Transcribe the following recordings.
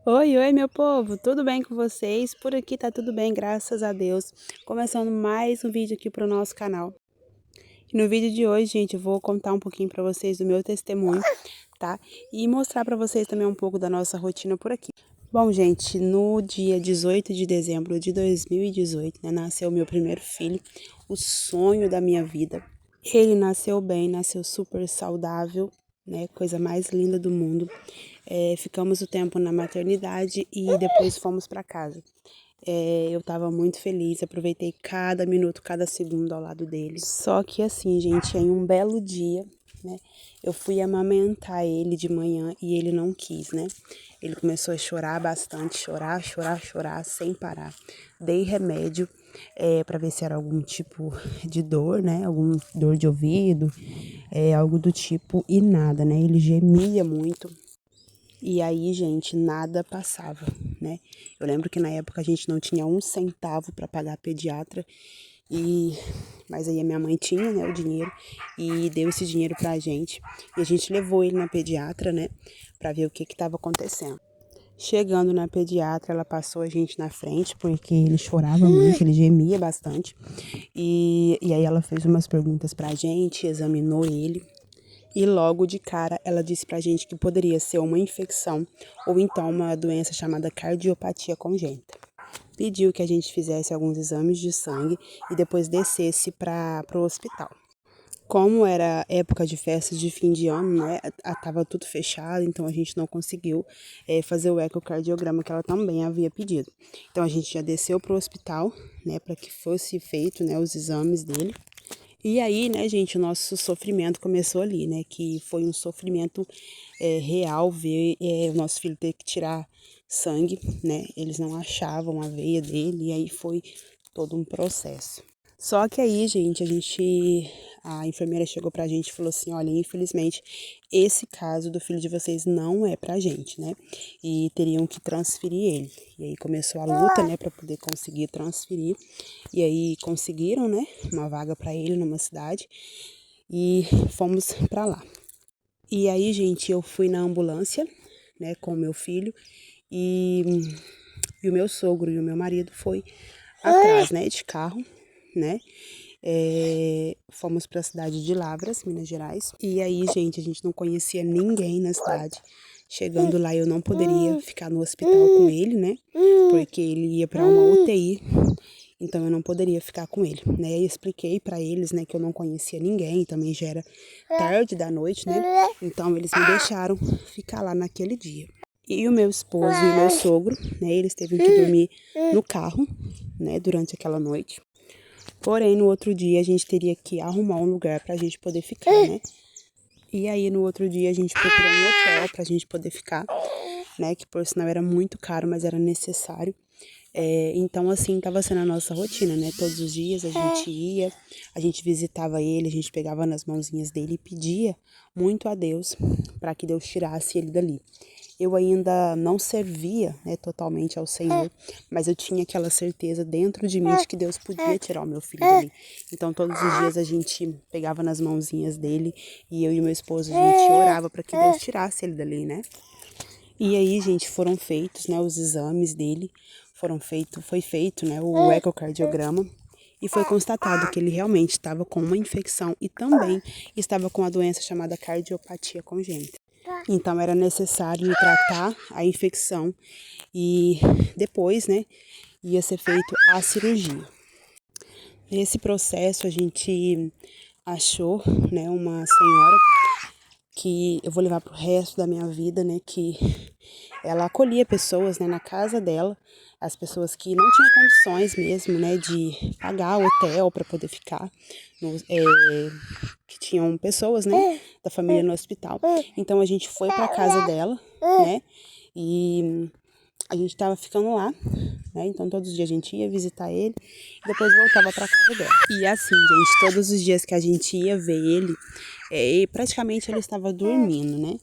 Oi, oi, meu povo, tudo bem com vocês? Por aqui tá tudo bem, graças a Deus. Começando mais um vídeo aqui pro nosso canal. E no vídeo de hoje, gente, eu vou contar um pouquinho para vocês do meu testemunho, tá? E mostrar para vocês também um pouco da nossa rotina por aqui. Bom, gente, no dia 18 de dezembro de 2018, né, nasceu meu primeiro filho, o sonho da minha vida. Ele nasceu bem, nasceu super saudável, né? Coisa mais linda do mundo. Ficamos o tempo na maternidade e depois fomos para casa. Eu estava muito feliz, aproveitei cada minuto, cada segundo ao lado dele. Só que assim, gente, em um belo dia, né, eu fui amamentar ele de manhã e ele não quis, né? Ele começou a chorar bastante, chorar, sem parar. Dei remédio para ver se era algum tipo de dor, né? Algum dor de ouvido, algo do tipo, e nada, né? Ele gemia muito. E aí, gente, nada passava, né? Eu lembro que na época a gente não tinha um centavo para pagar a pediatra, mas aí a minha mãe tinha, né, o dinheiro e deu esse dinheiro pra gente. E a gente levou ele na pediatra, né, para ver o que estava acontecendo. Chegando na pediatra, ela passou a gente na frente, porque ele chorava muito, ele gemia bastante. E aí ela fez umas perguntas pra gente, examinou ele. E logo de cara ela disse pra gente que poderia ser uma infecção ou então uma doença chamada cardiopatia congênita. Pediu que a gente fizesse alguns exames de sangue e depois descesse para o hospital. Como era época de festas de fim de ano, né, tava tudo fechado, então a gente não conseguiu fazer o ecocardiograma que ela também havia pedido. Então a gente já desceu para o hospital, né, para que fosse feito, né, os exames dele. E aí, né, gente, o nosso sofrimento começou ali, né, que foi um sofrimento real ver o nosso filho ter que tirar sangue, né, eles não achavam a veia dele, e aí foi todo um processo. Só que aí, gente, a enfermeira chegou pra gente e falou assim, olha, infelizmente, esse caso do filho de vocês não é pra gente, né? E teriam que transferir ele. E aí começou a luta, né, pra poder conseguir transferir. E aí conseguiram, né, uma vaga pra ele numa cidade e fomos pra lá. E aí, gente, eu fui na ambulância, né, com o meu filho e, e o meu sogro e o meu marido foi atrás, né, de carro, né? Fomos para a cidade de Lavras, Minas Gerais. E aí, gente, a gente não conhecia ninguém na cidade. Chegando lá, eu não poderia ficar no hospital com ele, né? Porque ele ia para uma UTI. Então eu não poderia ficar com ele, né? Eu expliquei para eles, né, que eu não conhecia ninguém, também já era tarde da noite, né? Então eles me deixaram ficar lá naquele dia. E o meu esposo e o meu sogro, né, eles teve que dormir no carro, né, durante aquela noite. Porém, no outro dia a gente teria que arrumar um lugar pra gente poder ficar, né? E aí no outro dia a gente procurou um hotel pra gente poder ficar, né? Que por sinal era muito caro, mas era necessário. Então, assim, tava sendo a nossa rotina, né? Todos os dias a gente ia, a gente visitava ele, a gente pegava nas mãozinhas dele e pedia muito a Deus para que Deus tirasse ele dali. Eu ainda não servia, né, totalmente ao Senhor, mas eu tinha aquela certeza dentro de mim de que Deus podia tirar o meu filho dali. Então, todos os dias a gente pegava nas mãozinhas dele e eu e meu esposo, a gente orava para que Deus tirasse ele dali, né? E aí, gente, foram feitos, né, os exames dele, foi feito, né, o ecocardiograma e foi constatado que ele realmente estava com uma infecção e também estava com a doença chamada cardiopatia congênita. Então era necessário tratar a infecção e depois, né, ia ser feito a cirurgia. Nesse processo a gente achou, né, uma senhora que eu vou levar pro resto da minha vida, né, que ela acolhia pessoas, né, na casa dela, as pessoas que não tinham condições mesmo, né, de pagar o hotel para poder ficar, que tinham pessoas, né, da família no hospital. Então a gente foi para casa dela, né, e a gente tava ficando lá, né? Então todos os dias a gente ia visitar ele e depois voltava para casa dela. E assim, gente, todos os dias que a gente ia ver ele, praticamente ele estava dormindo, né?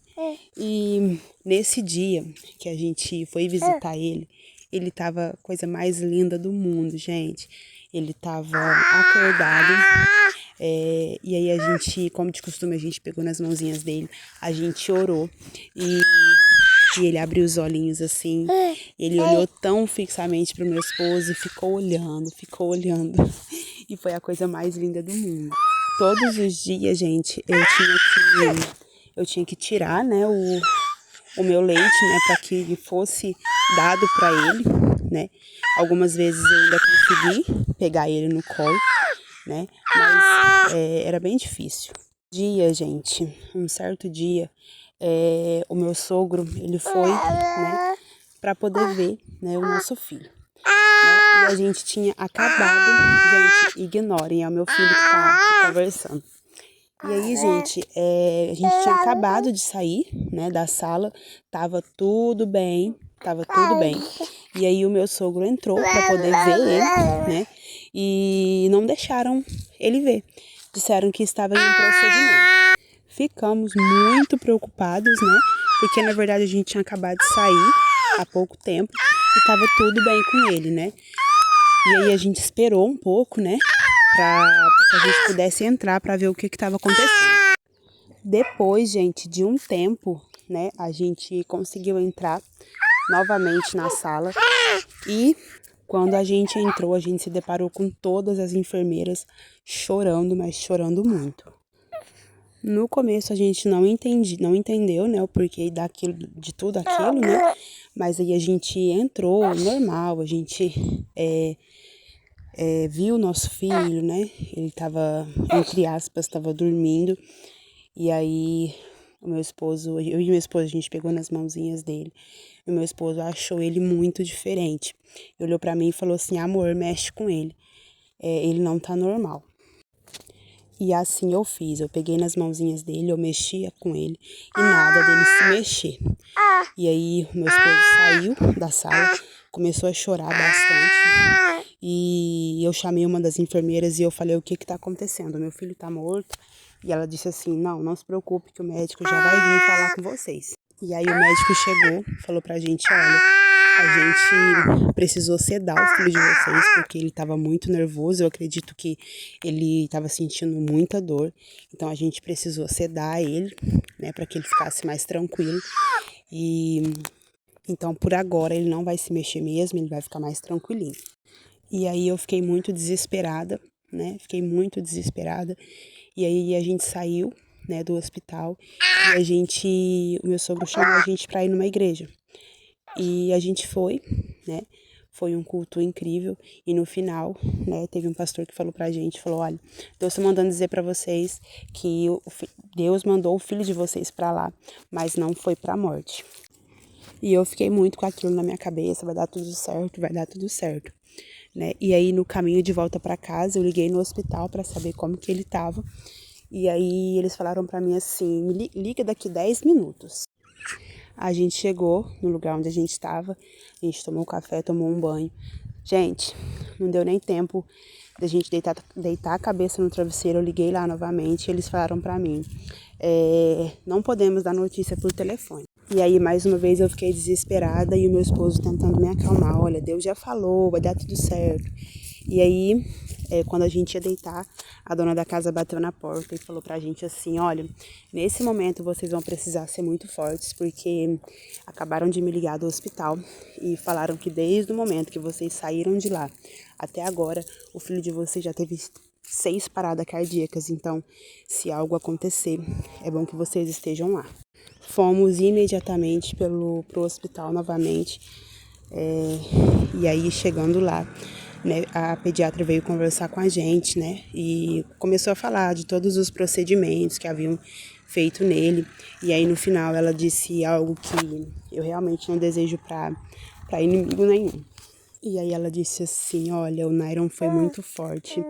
E nesse dia que a gente foi visitar ele tava a coisa mais linda do mundo, gente. Ele tava acordado. E aí a gente, como de costume, a gente pegou nas mãozinhas dele, a gente orou e E ele abriu os olhinhos assim, ele olhou tão fixamente pro meu esposo e ficou olhando. E foi a coisa mais linda do mundo. Todos os dias, gente, eu tinha que tirar, né, o meu leite, né, para que ele fosse dado para ele, né. Algumas vezes eu ainda consegui pegar ele no colo, né, mas era bem difícil. Gente, um certo dia, o meu sogro, ele foi, né, para poder ver, né, o nosso filho. Né, e a gente tinha acabado, gente, ignorem, é o meu filho que tá aqui conversando. E aí, gente, a gente tinha acabado de sair, né, da sala, tava tudo bem. E aí o meu sogro entrou para poder ver ele, né, e não deixaram ele ver. Disseram que estava em um procedimento. Ficamos muito preocupados, né, porque na verdade a gente tinha acabado de sair há pouco tempo e tava tudo bem com ele, né. E aí a gente esperou um pouco, né, para que a gente pudesse entrar para ver o que estava acontecendo. Depois, gente, de um tempo, né, a gente conseguiu entrar novamente na sala e quando a gente entrou, a gente se deparou com todas as enfermeiras chorando, mas chorando muito. No começo a gente não entendeu, né, o porquê daquilo, de tudo aquilo, né, mas aí a gente entrou normal, a gente viu o nosso filho, né, ele estava, entre aspas, estava dormindo, e aí eu e meu esposo, a gente pegou nas mãozinhas dele, e meu esposo achou ele muito diferente. Ele olhou pra mim e falou assim, amor, mexe com ele, ele não tá normal. E assim eu fiz, eu peguei nas mãozinhas dele, eu mexia com ele, e nada dele se mexer. E aí o meu esposo saiu da sala, começou a chorar bastante, e eu chamei uma das enfermeiras e eu falei, o que tá acontecendo? Meu filho tá morto? E ela disse assim, não se preocupe que o médico já vai vir falar com vocês. E aí o médico chegou, falou pra gente, olha, a gente precisou sedar o filho de vocês porque ele estava muito nervoso, eu acredito que ele estava sentindo muita dor, então a gente precisou sedar ele, né, para que ele ficasse mais tranquilo. E então por agora ele não vai se mexer mesmo, ele vai ficar mais tranquilinho. E aí eu fiquei muito desesperada, né? E aí a gente saiu, né, do hospital e o meu sogro chamou a gente para ir numa igreja. E a gente foi, né? Foi um culto incrível e no final, né, teve um pastor que falou pra gente, falou, olha, Deus tá mandando dizer pra vocês que Deus mandou o filho de vocês pra lá, mas não foi pra morte. E eu fiquei muito com aquilo na minha cabeça, vai dar tudo certo, né? E aí no caminho de volta pra casa, eu liguei no hospital pra saber como que ele tava. E aí eles falaram pra mim assim, me liga daqui 10 minutos. A gente chegou no lugar onde a gente estava, a gente tomou um café, tomou um banho. Gente, não deu nem tempo da gente deitar a cabeça no travesseiro, eu liguei lá novamente e eles falaram pra mim, não podemos dar notícia por telefone. E aí, mais uma vez, eu fiquei desesperada e o meu esposo tentando me acalmar. Olha, Deus já falou, vai dar tudo certo. E aí, quando a gente ia deitar, a dona da casa bateu na porta e falou pra gente assim, olha, nesse momento vocês vão precisar ser muito fortes, porque acabaram de me ligar do hospital e falaram que desde o momento que vocês saíram de lá até agora, o filho de vocês já teve 6 paradas cardíacas, então, se algo acontecer, é bom que vocês estejam lá. Fomos imediatamente pro hospital novamente, e aí chegando lá, né, a pediatra veio conversar com a gente, né, e começou a falar de todos os procedimentos que haviam feito nele, e aí no final ela disse algo que eu realmente não desejo para inimigo nenhum. E aí ela disse assim, olha, o Nairon foi muito forte,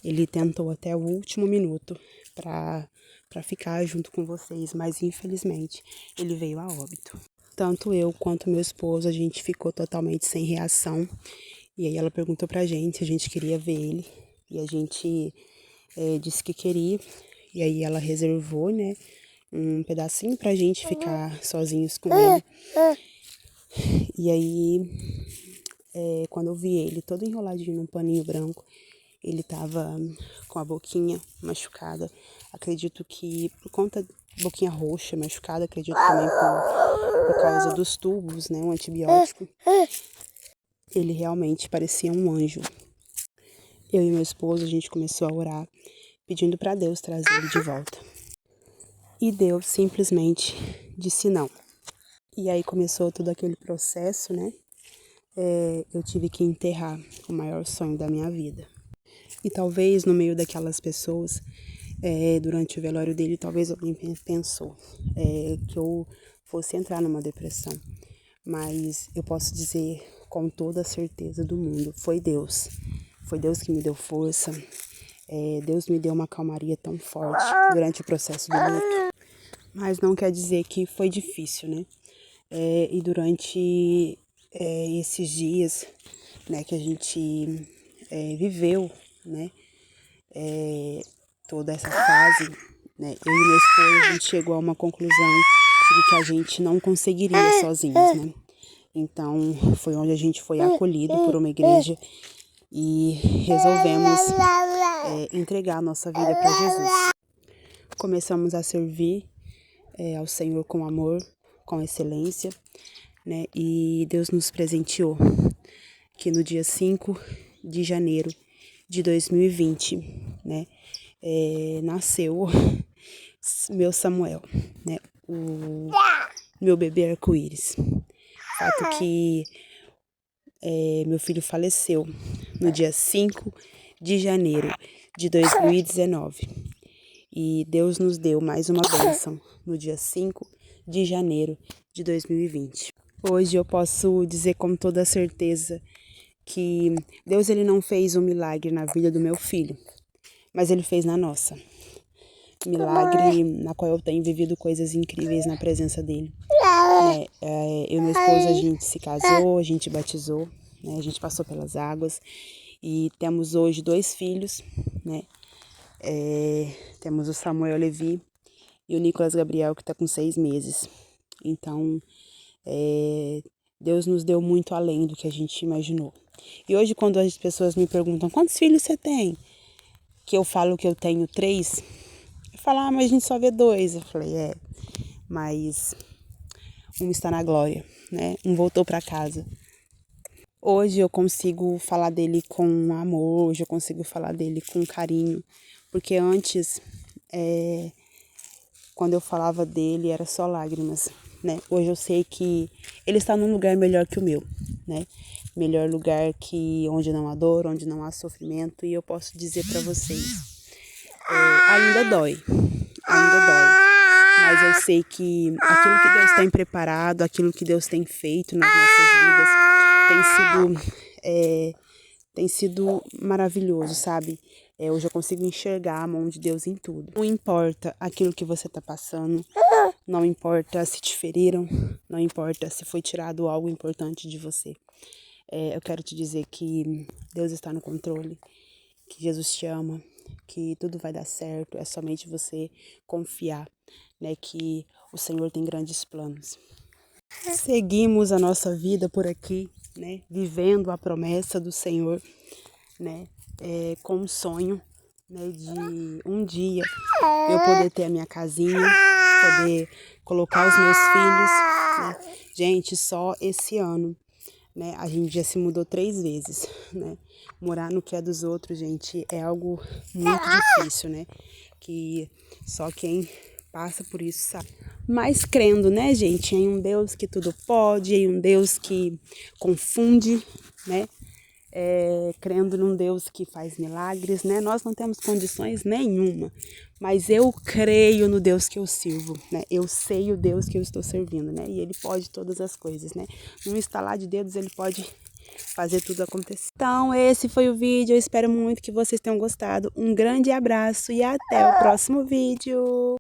ele tentou até o último minuto para ficar junto com vocês, mas infelizmente ele veio a óbito. Tanto eu quanto meu esposo, a gente ficou totalmente sem reação. E aí ela perguntou pra gente se a gente queria ver ele. E a gente disse que queria. E aí ela reservou, né, um pedacinho pra gente ficar sozinhos com ele. E aí, quando eu vi ele todo enroladinho num paninho branco, ele tava com a boquinha machucada. Acredito que por conta boquinha roxa, machucada, acredito também por causa dos tubos, né, um antibiótico. Ele realmente parecia um anjo. Eu e meu esposo, a gente começou a orar, pedindo para Deus trazer ele de volta. E Deus simplesmente disse não. E aí começou todo aquele processo, né? Eu tive que enterrar o maior sonho da minha vida. E talvez no meio daquelas pessoas, durante o velório dele, talvez alguém pensou que eu fosse entrar numa depressão. Mas eu posso dizer com toda a certeza do mundo, foi Deus. Foi Deus que me deu força. Deus me deu uma calmaria tão forte durante o processo do luto. Mas não quer dizer que foi difícil, né? E durante esses dias, né, que a gente viveu, né, toda essa fase, né, eu e meu esposo, a gente chegou a uma conclusão de que a gente não conseguiria sozinhos, né? Então, foi onde a gente foi acolhido por uma igreja e resolvemos entregar a nossa vida para Jesus. Começamos a servir ao Senhor com amor, com excelência, né? E Deus nos presenteou que no dia 5 de janeiro de 2020, né, nasceu meu Samuel, né, o meu bebê arco-íris. Fato que meu filho faleceu no dia 5 de janeiro de 2019. E Deus nos deu mais uma bênção no dia 5 de janeiro de 2020. Hoje eu posso dizer com toda certeza que Deus ele não fez um milagre na vida do meu filho, mas ele fez na nossa. Milagre na qual eu tenho vivido coisas incríveis na presença dele. Eu e meu esposo, a gente se casou, a gente batizou, né? A gente passou pelas águas e temos hoje 2 filhos, né? Temos o Samuel Levi e o Nicolas Gabriel, que está com 6 meses. Então, Deus nos deu muito além do que a gente imaginou. E hoje, quando as pessoas me perguntam, quantos filhos você tem? Que eu falo que eu tenho 3, eu falo, mas a gente só vê 2. Eu falei, mas um está na glória, né? Um voltou para casa. Hoje eu consigo falar dele com amor, hoje eu consigo falar dele com carinho, porque antes, quando eu falava dele, era só lágrimas, né? Hoje eu sei que ele está num lugar melhor que o meu, né? Melhor lugar que onde não há dor, onde não há sofrimento, e eu posso dizer para vocês, ainda dói, mas eu sei que aquilo que Deus tem preparado, aquilo que Deus tem feito nas nossas vidas tem sido maravilhoso, sabe? Hoje eu consigo enxergar a mão de Deus em tudo. Não importa aquilo que você está passando, não importa se te feriram, não importa se foi tirado algo importante de você. Eu quero te dizer que Deus está no controle, que Jesus te ama, que tudo vai dar certo, é somente você confiar, né, que o Senhor tem grandes planos. Seguimos a nossa vida por aqui, né, vivendo a promessa do Senhor, né, com um sonho, né, de um dia eu poder ter a minha casinha, poder colocar os meus filhos, né. Gente, só esse ano, né, a gente já se mudou 3 vezes, né. Morar no que é dos outros, gente, é algo muito difícil, né, que só quem passa por isso sabe. Mas crendo, né, gente, em um Deus que tudo pode, em um Deus que confunde, né, crendo num Deus que faz milagres, né, nós não temos condições nenhuma, mas eu creio no Deus que eu sirvo, né, eu sei o Deus que eu estou servindo, né, e Ele pode todas as coisas, né, num estalar de dedos Ele pode fazer tudo acontecer. Então, esse foi o vídeo, eu espero muito que vocês tenham gostado, um grande abraço e até o próximo vídeo!